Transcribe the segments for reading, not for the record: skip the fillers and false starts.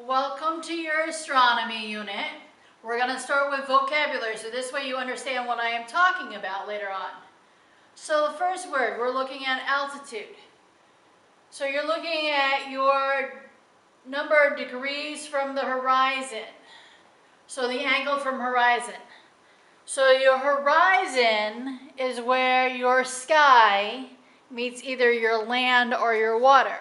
Welcome to your astronomy unit. We're going to start with vocabulary, so this way you understand what I am talking about later on. So the first word, we're looking at altitude. So you're looking at your number of degrees from the horizon. So the angle from horizon. So your horizon is where your sky meets either your land or your water.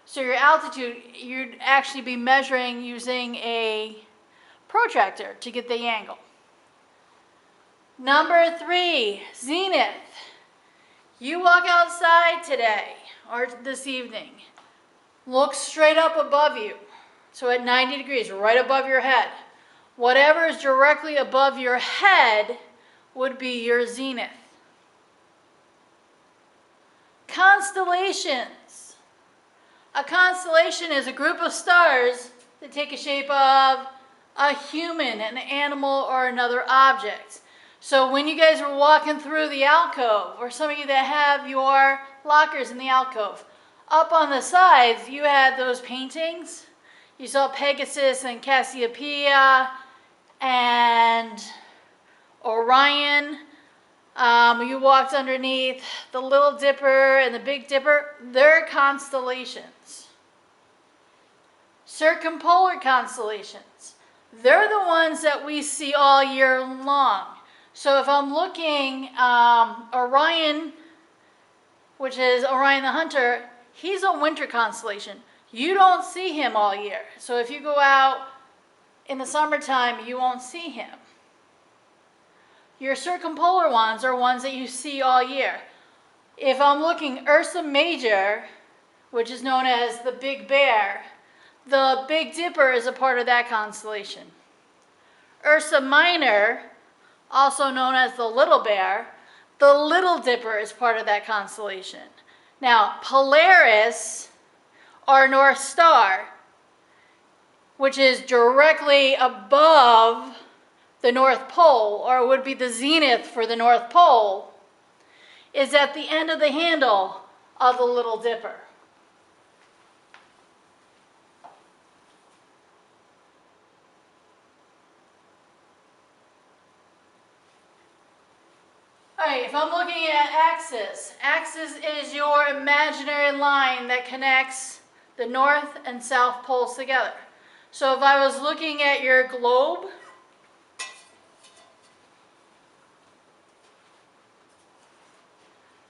So your altitude, you'd actually be measuring using a protractor to get the angle. Number 3, zenith. You walk outside today or this evening. Look straight up above you. So at 90 degrees, right above your head. Whatever is directly above your head would be your zenith. Constellations. A constellation is a group of stars that take a shape of a human, an animal, or another object. So when you guys were walking through the alcove, or some of you that have your lockers in the alcove, up on the sides you had those paintings. You saw Pegasus and Cassiopeia and Orion. You walked underneath the Little Dipper and the Big Dipper. They're constellations. Circumpolar constellations. They're the ones that we see all year long. So if I'm looking, Orion, which is Orion the Hunter, he's a winter constellation. You don't see him all year. So if you go out in the summertime, you won't see him. Your circumpolar ones are ones that you see all year. If I'm looking Ursa Major, which is known as the Big Bear, the Big Dipper is a part of that constellation. Ursa Minor, also known as the Little Bear, the Little Dipper is part of that constellation. Now, Polaris, or North Star, which is directly above the North Pole, or would be the zenith for the North Pole, is at the end of the handle of the Little Dipper. Alright, if I'm looking at axis, axis is your imaginary line that connects the North and South poles together. So if I was looking at your globe,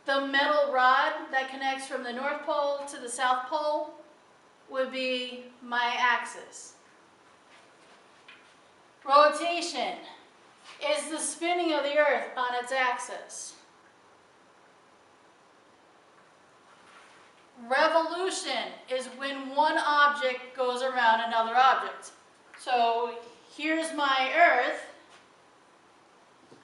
the metal rod that connects from the North Pole to the South Pole would be my axis. Rotation is the spinning of the Earth on its axis. Revolution is when one object goes around another object. So here's my Earth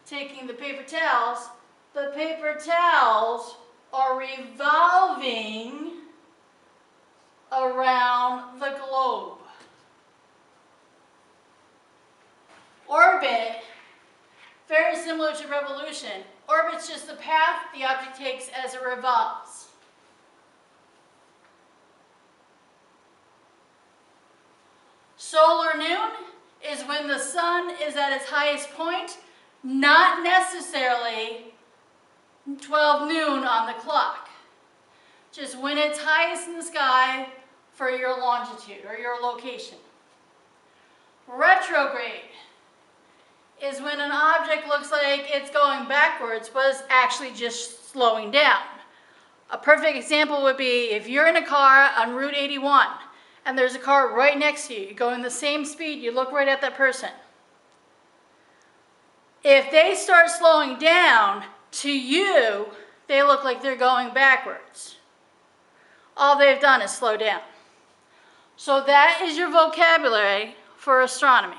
taking the paper towels. The paper towels are revolving around the globe. Orbit, very similar to revolution. Orbit's just the path the object takes as it revolves. Solar noon is when the sun is at its highest point, not necessarily 12 noon on the clock. Just when it's highest in the sky for your longitude or your location. Retrograde is when an object looks like it's going backwards, but it's actually just slowing down. A perfect example would be if you're in a car on Route 81 and there's a car right next to you, you're going the same speed, you look right at that person. If they start slowing down, to you, they look like they're going backwards. All they've done is slow down. So that is your vocabulary for astronomy.